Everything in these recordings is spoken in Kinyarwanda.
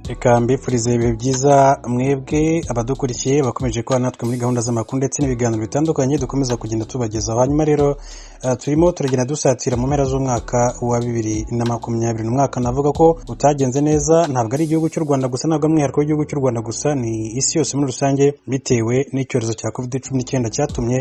Reka mbifurize ibihe byiza mwebwe abadukurikiye bakomeje kuba natwe muri gahunda z'amakuru ndetse n'ibiganiro bitandukanye dukomeza kugenda tubagezaho. Hanyuma rero turimo turagenda dusatira mu mpera z'umwaka wa 2020. Umwaka navuga ko utagenze neza, ntabwo ari igihugu cy'u Rwanda gusa, ntabwo umwihariko w'igihugu cy'u Rwanda gusa, ni isi yose muri rusange, bitewe n'icyorezo cya COVID-19 cyatumye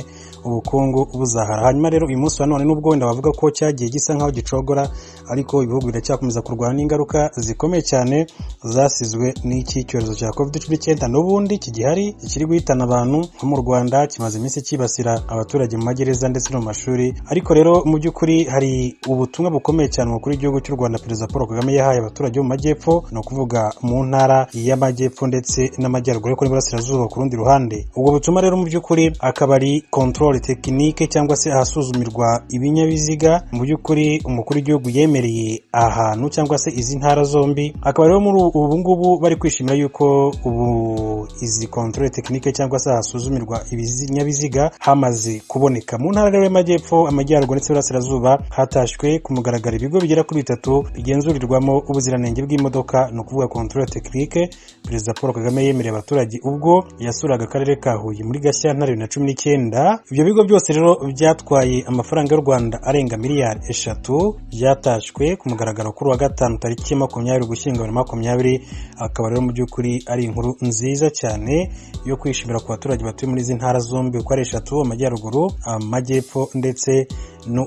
ubukungu buzahara. Hanyuma rero uyu munsi wa none nubwo wenda bavuga ko cyagiye gisa nkaho gicogora, ariko ibihugu biracyakomeza kurwana n'ingaruka zikomeye cyane zasizwe n'iki cyorezo cya COVID-19 n'ubundi kigihari, kiri guhitana abantu. Nko mu Rwanda kimaze iminsi kibasira abaturage mu magereza ndetse no mu mashuri. Ariko rero mu by'ukuri hari ubutumwa bukomeye cyane umukuru w'igihugu cy'u Rwanda Perezida Paul Kagame yahaye abaturage bo mu majyepfo, ni ukuvuga mu ntara y'amajyepfo ndetse n'amajyaruguru ariko n'iburasirazuba ku rundi ruhande. Ubwo butumwa rero mu by'ukuri akaba ari control technique cyangwa se ahasuzumirwa ibinyabiziga. Mu by'ukuri umukuru w'igihugu yemereye ahantu cyangwa se izi ntara zombi, akaba rero muri ubu ngubu bari kwishimira yuko ubu izi control technique cyangwa se ahasuzumirwa ibinyabiziga hamaze kuboneka mu ntara y'amajyepfo, amajyaruguru ndetse n'Iburasirazuba. Hatashywe ku mugaragaro ibigo bigera kuri 3 bigenzurirwamo ubuziranenge bw'imodoka, ni ukuvuga control technique. Perezida Paul Kagame yemereye abaturage ubwo yasuraga akarere ka Huye muri Gashyantare 2019. Ibyo bigo byose rero byatwaye amafaranga y'u Rwanda arenga miliyari 3, byatashywe ku mugaragaro kuri wa gatanu tariki 20 Ugushyingo 2020. Akaba rero mu by'ukuri ari inkuru nziza cyane yo kwishimira ku baturage batuye muri izi ntara zombi uko ari 3, amajyaruguru, amajyepfo ndetse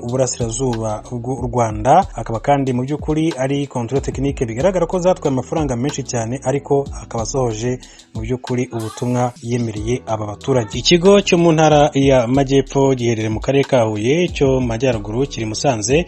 n'uburasirazuba bw'u Rwanda. Akaba kandi mu by'ukuri ari control technique bigaragara ko zatwaye amafaranga menshi cyane, ariko akaba asohoje mu by'ukuri ubutumwa yemereye aba baturage. Ikigo cyo mu ntara y'amajyepfo giherereye mu karere ka Huye, cyo mu majyaruguru kiri Musanze,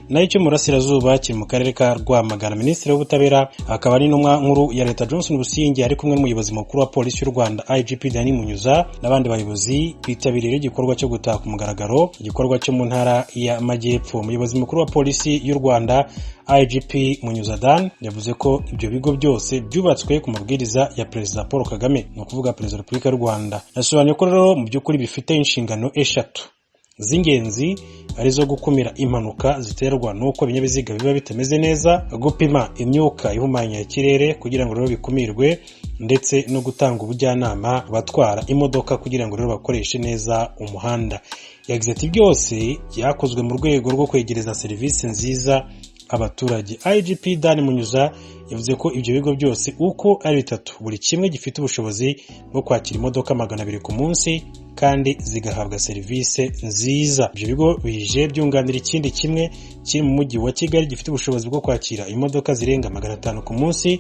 nayo cyo mu burasirazuba kiri mu karere ka Rwamagana. Minisitiri w'ubutabera akaba ari intumwa nkuru ya Leta Johnson Busingye ari kumwe n'umuyobozi mukuru wa polisi y'u Rwanda IGP Dani Munyuza n'abandi bayobozi bitabiriye igikorwa cyo gutaka ku mugaragaro igikorwa cyo mu ntara y'amajyepfo. Umuyobozi mukuru wa polisi y'u Rwanda IGP Munyuza Dan yavuze ko ibyo bigo byose byubatswe ku mabwiriza ya Perezida Paul Kagame, ni ukuvuga Perezida wa Repubulika y'u Rwanda. Yasobanuye ko rero mu by'ukuri bifite inshingano 3 z'ingenzi, arizo gukumira impanuka ziterwa n'uko ibinyabiziga biba bitameze neza, gupima imyuka ihumanya ikirere kugira ngo rero bikumirwe, ndetse no gutanga ubujyanama batwara imodoka kugira ngo rero bakoreshe neza umuhanda. Yagize ati byose byakozwe mu rwego rwo kwegereza serivisi nziza abaturage. IGP Dan Munyuza yavuze ko ibyo bigo byose uko ari 3 buri kimwe gifite ubushobozi bwo kwakira imodoka 200 ku munsi kandi zigahabwa serivisi nziza. Ibyo bigo bije byunganira ikindi kimwe kiri mu mujyi wa Kigali gifite ubushobozi bwo kwakira imodoka zirenga 500 ku munsi.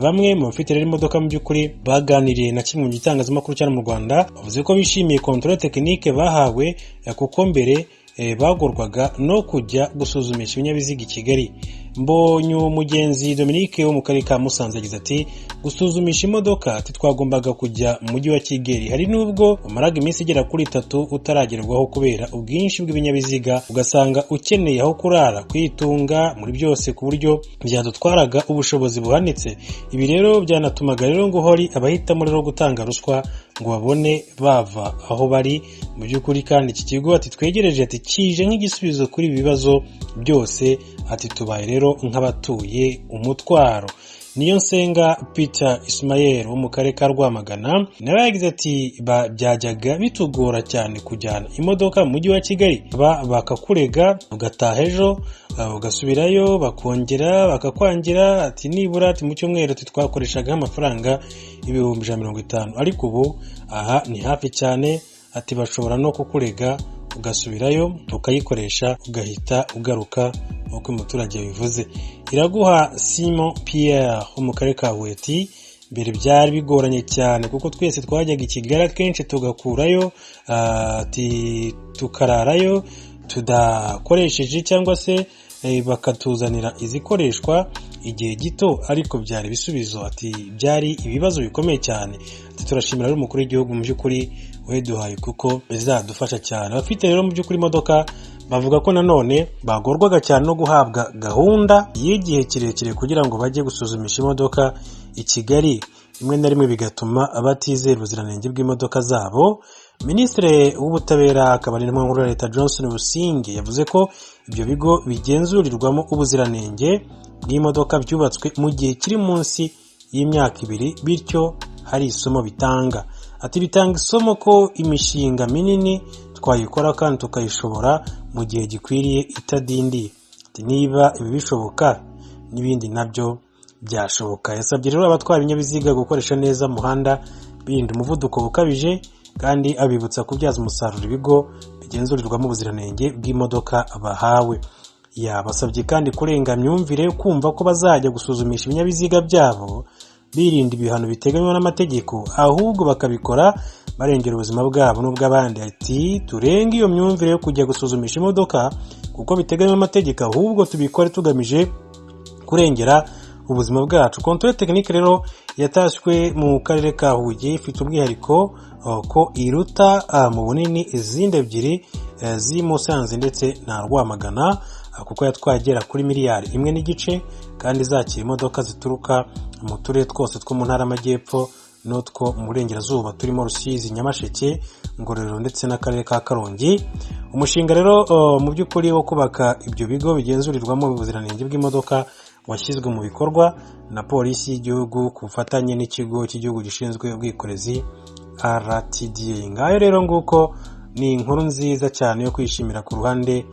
Bamwe mu bafite rero imodoka mu by'ukuri baganiriye na kimwe mu gitangazamakuru cyane mu Rwanda, bavuze ko bishimiye control technique bahawe kuko mbere bagorwaga no kujya gusuzumisha ibinyabiziga i Kigali. Mbonye umugenzi Dominique wo mu karere ka Musanze yagize ati gusuzumisha imodoka twagombaga kujya mu mujyi wa Kigali, hari nubwo umaraga iminsi igera kuri 3 utaragerwaho kubera ubwinshi bw'ibinyabiziga, ugasanga ukeneye aho kurara, kwitunga muri byose, ku buryo byadutwaraga ubushobozi buhanitse. Ibi rero byanatumaga rero ngo hori abahitamo rero gutanga ruswa ngo babone bava aho bari. Mu by'ukuri kandi iki kigo ati twegereje ati kije nk'igisubizo kuri ibi bibazo byose, ati tubaye rero nk'abatuye umutwaro. Niyo nsenga Peter Ismael wo mu karere ka Rwamagana nawe yagize ati byajyaga bitugora cyane kujyana imodoka mu mujyi wa Kigali, bakakurega ugataha ejo ugasubirayo, bakongera bakakwangira, ati nibura ati mu cyumweru ati twakoreshaga amafaranga 150, ariko ubu aha ni hafi cyane, ati bashobora no kukurega ugasubirayo ukayikoresha ugahita ugaruka nk'uko umuturage bivuze. Iraguha Simon Pierre wo mu karere ka Huye ati mbere byari bigoranye cyane kuko twese twajyaga i Kigali kenshi tugakurayo ati tukararayo tudakoresheje cyangwa se bakatuzanira izikoreshwa igihe gito, ariko byari bisubizo, ati byari ibibazo bikomeye cyane. Ati turashimira rero umukuru w'igihugu mu by'ukuri weduhaye kuko bizadufasha cyane. Abafite rero mu by'ukuri imodoka bavuga ko nanone bagorwaga cyane no guhabwa gahunda y'igihe kirekire kugira ngo bajye gusuzumisha imodoka i Kigali, rimwe na rimwe bigatuma abatizera ubuziranenge bw'imodoka zabo. Minisitiri w'ubutabera akaba ari intumwa nkuru ya Leta Johnson Busingye yavuze ko ibyo bigo bigenzurirwamo ubuziranenge bw'imodoka byubatswe mu gihe kiri munsi y'imyaka 2 bityo hari isomo bitanga. Ati bitanga isomo ko imishinga minini twayikora kandi tukayishobora mu gihe gikwiriye itadindiye. Ati niba ibi bishoboka n'ibindi nabyo byashoboka. Yasabye rero abatwara ibinyabiziga gukoresha neza umuhanda birinda umuvuduko ukabije kandi abibutsa kubyaza umusaruro ibigo bigenzurirwamo ubuziranenge bw'imodoka bahawe. Yabasabye kandi kurenga myumvire kumva ko bazajya gusuzumisha ibinyabiziga byabo birinda ibihano biteganywa n'amategeko, ahubwo bakabikora barengera ubuzima bwabo n'ubw'abandi. Ati turenge iyo myumvire yo kujya gusuzumisha imodoka kuko biteganywa n'amategeko, ahubwo tubikore tugamije kurengera ubuzima bwacu. Controle technique rero yatashywe mu karere ka Huye ifite umwihariko ko iruta mu bunini izindi ebyiri z'i Musanze ndetse na Rwamagana, kuko yatwagera kuri miliyari 1.5 kandi zakira imodoka zituruka mu turere twose two mu ntara y'Amajyepfo n'utwo mu burengerazuba turimo Rusizi, Nyamasheke, Ngororero ndetse n'akarere ka Karongi. Umushinga rero mu by'ukuri wo kubaka ibyo bigo bigenzurirwamo ubuziranenge bw'imodoka washyizwe mu bikorwa na polisi y'igihugu ku bufatanye n'ikigo cy'igihugu gishinzwe ubwikorezi RTDA. Ngayo rero nguko ni inkuru nziza cyane yo kwishimira ku ruhande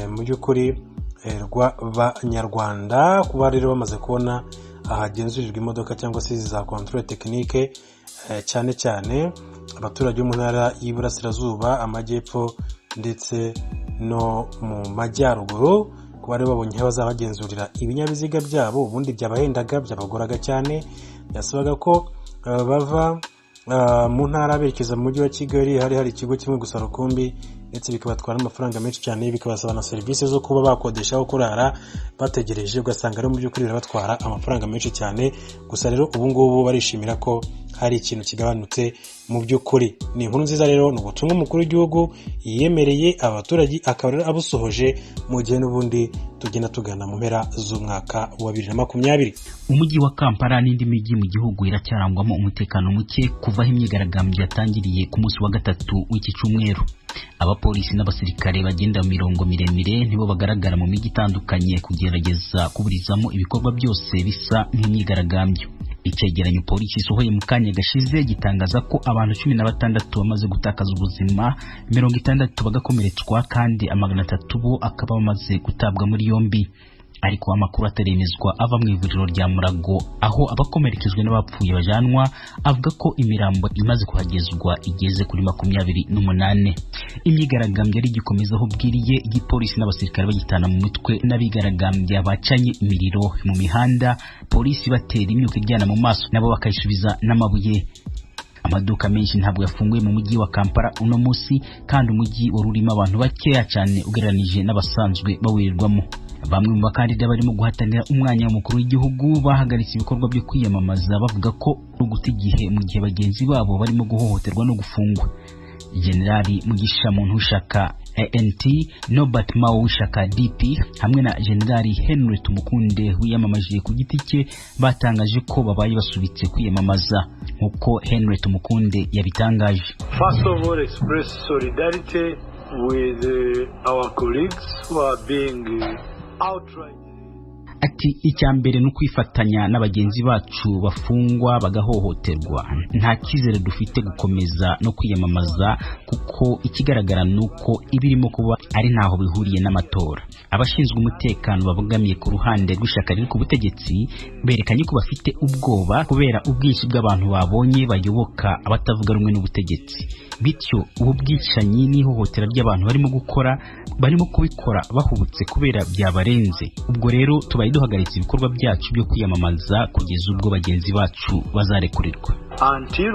mu by'ukuri rw'Abanyarwanda kuba rero bamaze kubona ahagenzurirwa imodoka cyangwa se za controle technique, cyane cyane abaturage bo mu ntara y'Iburasirazuba, Amajyepfo ndetse no mu Majyaruguru, kuba rero babonye aho bazabagenzurira ibinyabiziga byabo. Ubundi byabahendaga, byabagoraga cyane, byasabaga ko bava mu ntara berekeza mu mujyi wa Kigali, hari ikigo kimwe gusa rukumbi, ndetse bikabatwara amafaranga menshi cyane, bikabasaba na serivisi zo kuba bakodesha aho kurara bategereje, ugasanga rero mu by'ukuri birabatwara amafaranga menshi cyane. Gusa rero ubu ngubu barishimira ko hari ikintu kigabanutse mu by'ukuri. Ni inkuru nziza rero, ni ubutumwa umukuru w'igihugu yemereye abaturage, akaba rero abusohoje mu gihe n'ubundi tugenda tugana mu mpera z'umwaka wa 2020. Umujyi wa Kampala n'indi mijyi mu gihugu iracyarangwamo umutekano muke kuva aho imyigaragambyo yatangiriye ku munsi wa gatatu w'iki cyumweru. Abapolisi n'abasirikare bagenda mu mirongo miremire nibo bagaragara mu mijyi itandukanye kugerageza kuburizamo ibikorwa byose bisa nk'imyigaragambyo. Icyegeranyo polisi isohoye mu kanya gashize gitangaza ko abantu 16 bamaze gutakaza ubuzima, 60 bagakomeretswa kandi 300 bo akaba bamaze gutabwa muri yombi. Ariko amakuru ataremezwa ava mu ivuriro rya Murago aho abakomerekejwe n'abapfuye bajanwa avuga ko imirambo imaze kuhagezwa igeze kuri 28. Imyigaragambyo ari gikomeza aho bwiriye, igipolisi n'abasirikare bagitana mu mitwe n'abigaragambya bacanye imiriro mu mihanda, polisi batera imyuka ijyana mu maso nabo bakayisubiza n'amabuye. Amaduka menshi ntabwo yafunguye mu mujyi wa Kampala uno munsi, kandi umujyi warurimo abantu bakeya cyane ugereranije n'abasanzwe bawirirwamo. Bamwe mu bakandida barimo guhatanira umwanya w'umukuru w'igihugu bahagaritse ibikorwa byo kwiyamamaza bavuga ko uguta igihe mu gihe bagenzi babo barimo guhohoterwa no gufungwa. Generali Mugisha Muntu w'ishyaka ANT, Norbert Mao w'ishyaka DP hamwe na Generali Henry Tumukunde wiyamamaje ku giti cye batangaje ko babaye basubitse kwiyamamaza nk'uko Henry Tumukunde yabitangaje. First of all, express solidarity with our colleagues who are being outright. Ati icyambere no kwifatanya n'abagenzi bacu bafungwa bagahohoterwa. Nta kizere dufite gukomeza no kwiyamamaza kuko ikigaragara nuko ibirimo kuba ari ntaho bihuriye n'amatora. Abashinzwe umutekano babogamiye ku ruhande rw'ishyaka riri ku butegetsi berekanye ko bafite ubwoba kubera ubwinshi bw'abantu babonye bayoboka abatavuga rumwe n'ubutegetsi. Bityo ubu bwicanyi n'ihohotera ry'abantu barimo kubikora bahubutse kubera byabarenze. Ubwo rero tubaye duhagaritse ibikorwa byacu byo kwiyamamaza kugeza ubwo bagenzi bacu bazarekurirwa. Until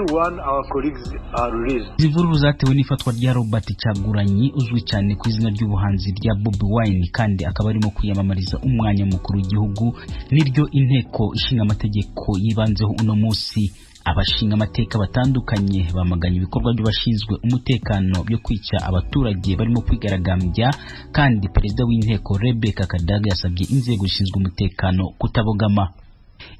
our colleagues are released. Zivururu zatewe n'ifatwa rya Robert Kyagulanyi uzwi cyane ku izina ry'ubuhanzi rya Bobi Wine kandi akaba arimo kwiyamamariza umwanya mukuru w'igihugu, niryo inteko ishinga amategeko yibanzeho uno munsi. Abashinga amateka batandukanye bamaganye ibikorwa by'abashinzwe umutekano byo kwica abaturage barimo kwigaragambya, kandi perezida w'inteko Rebecca Kadaga yasabye inzego zishinzwe umutekano kutabogama.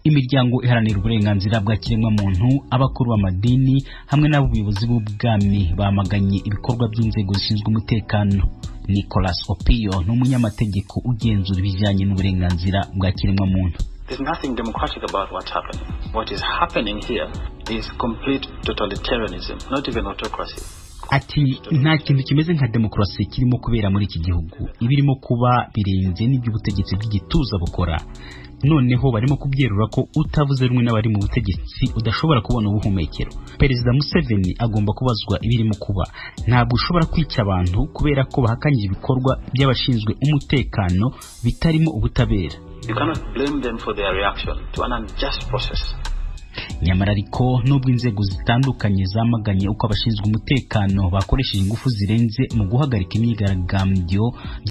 Imiryango iharanira uburenganzira bwa kiremwamuntu, abakuru b'amadini hamwe n'abayobozi b'ubwami bamaganye ibikorwa by'inzego zishinzwe umutekano. Nicholas Opio n'umunyamategeko ugenzura ibijyanye n'uburenganzira bwa kiremwamuntu. There's nothing democratic about what's happening. What is happening here is complete totalitarianism, not even autocracy. Ati nta kintu kimeze nka demokarasi kirimo kubera muri iki gihugu, ibirimo kuba birenze n'iby'ubutegetsi bw'igituza bukora. Noneho barimo kubyerura ko utavuze rumwe n'abari mu butegetsi udashobora kubona ubuhumekero. Perezida Museveni agomba kubazwa ibirimo kuba. Ntabwo ushobora kwica abantu kubera ko bahakanye ibikorwa by'abashinzwe umutekano bitarimo ubutabera. You cannot blame them for their reaction to an unjust process. Nyamara ariko nubwo inzego zitandukanye zamaganye uko abashinzwe umutekano bakoresheje ingufu zirenze mu guhagarika imyigaragambyo